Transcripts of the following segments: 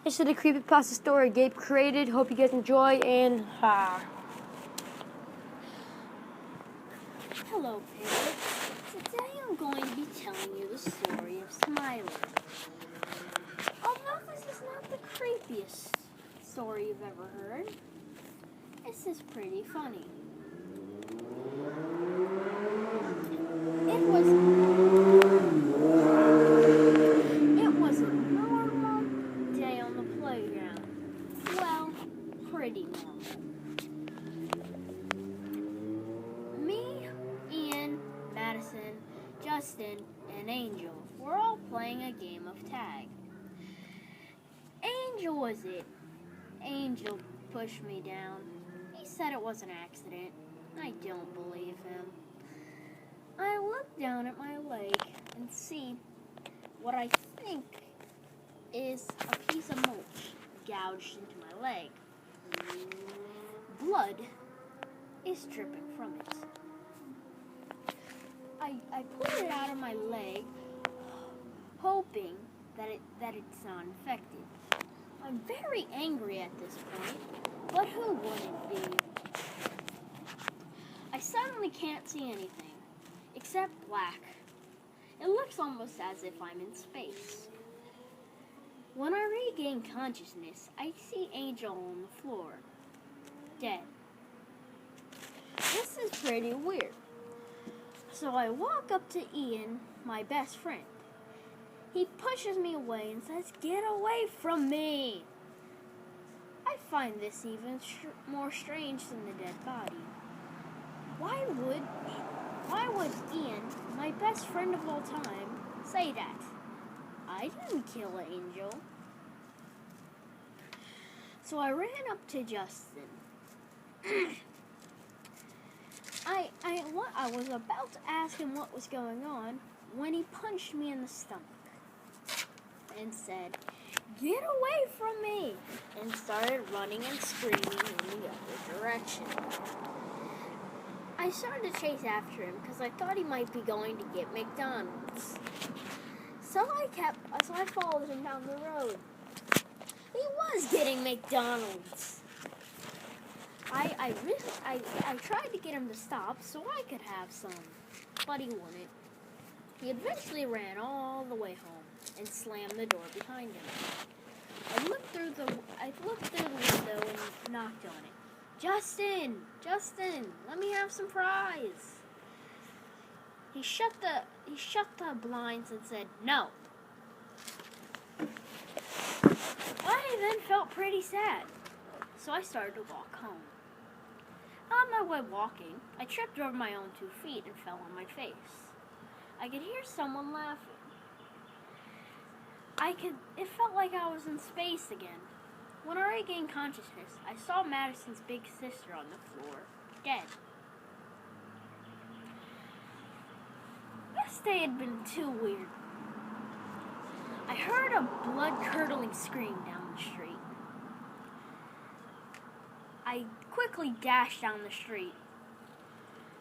This is the creepypasta story Gabe created. Hope you guys enjoy, and Hello, Pig. Today I'm going to be telling you the story of Smiler. Although this is not the creepiest story you've ever heard, this is pretty funny. It was a normal day on the playground. Well, pretty normal. Me, Ian, Madison, Justin, and Angel were all playing a game of tag. Angel was it. Angel pushed me down. He said it was an accident. I don't believe him. I look down at my leg and see what I think is a piece of mulch gouged into my leg. Blood is dripping from it. I pull it out of my leg, hoping that it's not infected. I'm very angry at this point, but who wouldn't be? I suddenly can't see anything, except black. It looks almost as if I'm in space. When I regain consciousness, I see Angel on the floor, dead. This is pretty weird. So I walk up to Ian, my best friend. He pushes me away and says, "Get away from me!" I find this even more strange than the dead body. Why would Ian, my best friend of all time, say that? I didn't kill Angel. So I ran up to Justin. I was about to ask him what was going on when he punched me in the stomach and said, "Get away from me!" and started running and screaming in the other direction. I started to chase after him because I thought he might be going to get McDonald's. So I followed him down the road. He was getting McDonald's. I tried to get him to stop so I could have some, but he wouldn't. He eventually ran all the way home and slammed the door behind him. I looked through the window and knocked on it. Justin, let me have some fries." He shut the blinds and said no. I then felt pretty sad, so I started to walk home. On my way walking, I tripped over my own 2 feet and fell on my face. I could hear someone laughing. It felt like I was in space again. When I regained consciousness, I saw Madison's big sister on the floor, dead. This day had been too weird. I heard a blood-curdling scream down the street. I quickly dashed down the street.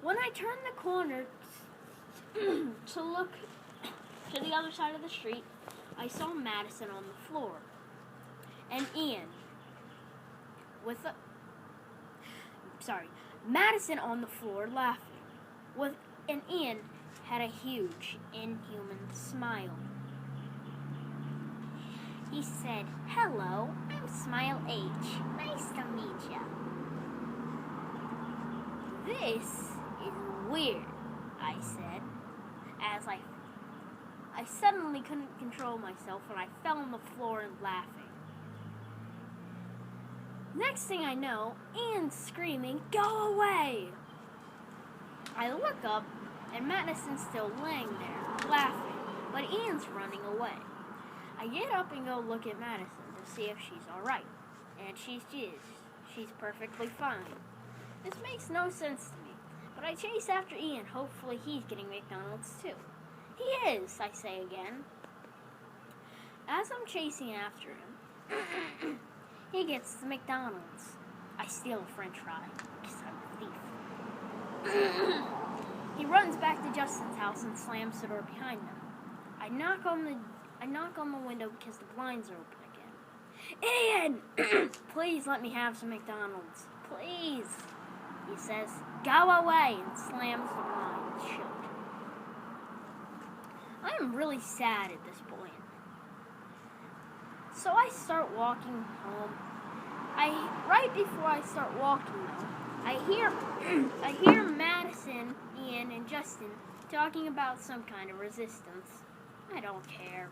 When I turned the corner to look to the other side of the street, I saw Madison on the floor and Madison on the floor laughing, and Ian had a huge, inhuman smile. He said, "Hello, I'm Smile H. Nice to meet ya." "This is weird," I said, as I suddenly couldn't control myself and I fell on the floor and laughing. Next thing I know, Ian's screaming, "Go away!" I look up and Madison's still laying there, laughing, but Ian's running away. I get up and go look at Madison to see if she's alright, and she is. She's perfectly fine. This makes no sense to me, but I chase after Ian, hopefully he's getting McDonald's too. "He is," I say again. As I'm chasing after him, he gets the McDonald's. I steal a french fry, because I'm a thief. He runs back to Justin's house and slams the door behind him. I knock on the window because the blinds are open again. Ian, please let me have some McDonald's. Please. He says, go away, and slams the blind shut. I am really sad at this point. So I start walking home. Right before I start walking though, I hear Madison, Ian, and Justin talking about some kind of resistance. I don't care.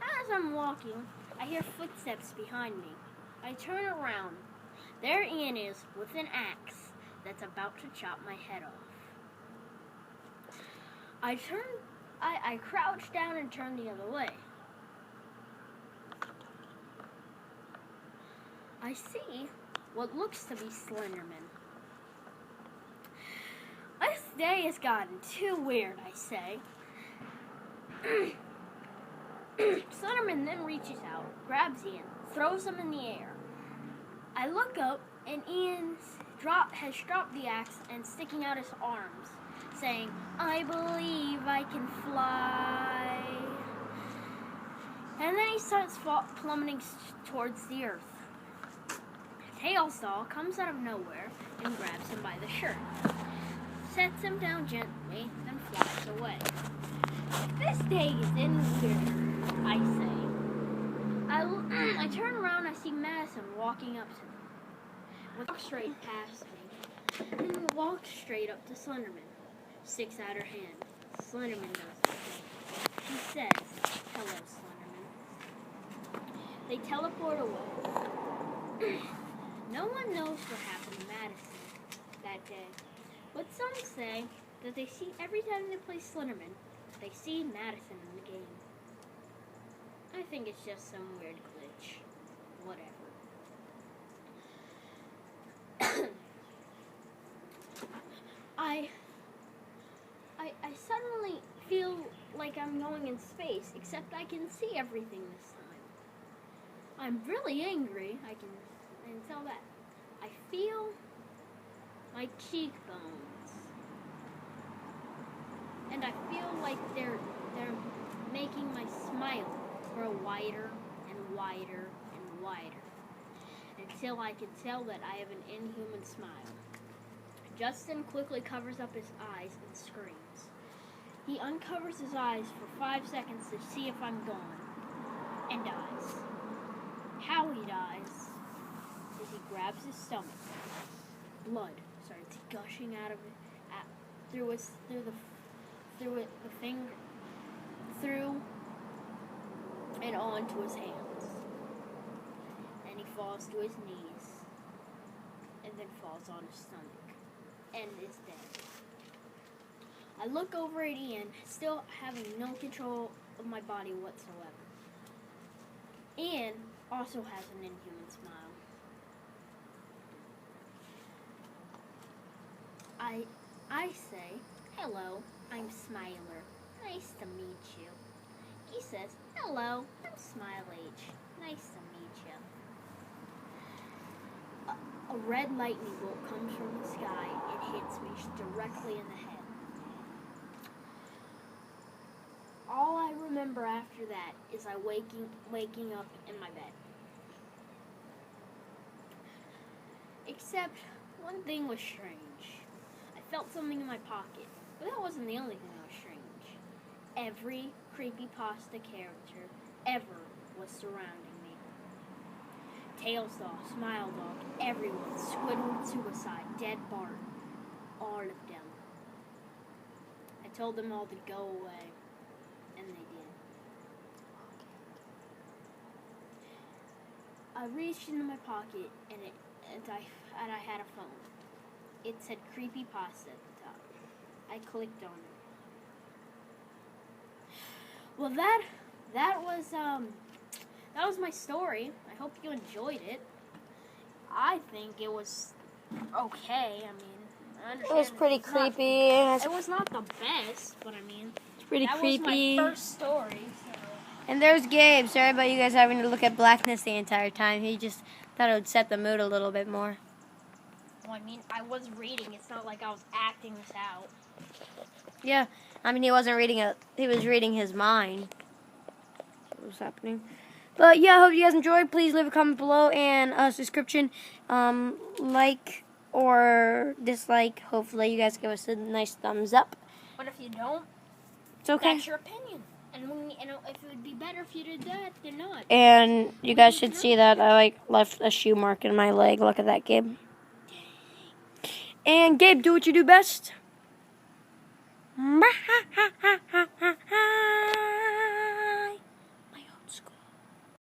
As I'm walking, I hear footsteps behind me. I turn around. There Ian is with an axe that's about to chop my head off. I crouch down and turn the other way. I see what looks to be Slenderman. This day has gotten too weird, I say. Slenderman then reaches out, grabs Ian, throws him in the air. I look up, and Ian has dropped the axe and sticking out his arms, saying, I believe I can fly. And then he starts plummeting towards the earth. Tailsaw comes out of nowhere and grabs him by the shirt, sets him down gently, then flies away. This day is in weird, I say. I turn around, I see Madison walking up to me. Walks straight past me, and walks straight up to Slenderman. Sticks out her hand. Slenderman does the same. She says, hello, Slenderman. They teleport away. No one knows what happened to Madison that day, but some say that they see every time they play Slenderman, they see Madison in the game. I think it's just some weird glitch. Whatever. I suddenly feel like I'm going in space, except I can see everything this time. I'm really angry, I can tell that. I feel my cheekbones. And I feel like they're making my smile grow wider and wider and wider, until I can tell that I have an inhuman smile. Justin quickly covers up his eyes and screams. He uncovers his eyes for 5 seconds to see if I'm gone, and dies. How he dies is he grabs his stomach. Blood starts gushing out of it, through and onto his hands. And he falls to his knees, and then falls on his stomach, and is dead. I look over at Ian, still having no control of my body whatsoever. Ian also has an inhuman smile. I say, hello, I'm Smiler. Nice to meet you. He says, hello, I'm Smile H. Nice to meet you. A red lightning bolt comes from the sky and hits me directly in the head. All I remember after that is I waking up in my bed. Except one thing was strange. I felt something in my pocket, but that wasn't the only thing that was strange. Every creepypasta character ever was surrounding me. Tailsaw, Smile Dog, everyone, Squidward Suicide, Dead Bart, all of them. I told them all to go away, and they did. I reached into my pocket, and I had a phone. It said creepypasta at the top. I clicked on it. Well, that was my story. I hope you enjoyed it. I think it was okay. I mean, I understand It was pretty creepy. It was not the best, but I mean, It's pretty creepy. That was my first story. So. And there's Gabe. Sorry about you guys having to look at blackness the entire time. He just thought it would set the mood a little bit more. Well, I mean, I was reading. It's not like I was acting this out. Yeah, I mean, he wasn't reading it. He was reading his mind. What was happening? But yeah, I hope you guys enjoyed. Please leave a comment below and a subscription. Like or dislike. Hopefully you guys give us a nice thumbs up. But if you don't, It's okay. that's your opinion. And if it would be better if you did that, then not. And you guys should see that I left a shoe mark in my leg. Look at that, Gabe. And Gabe, do what you do best.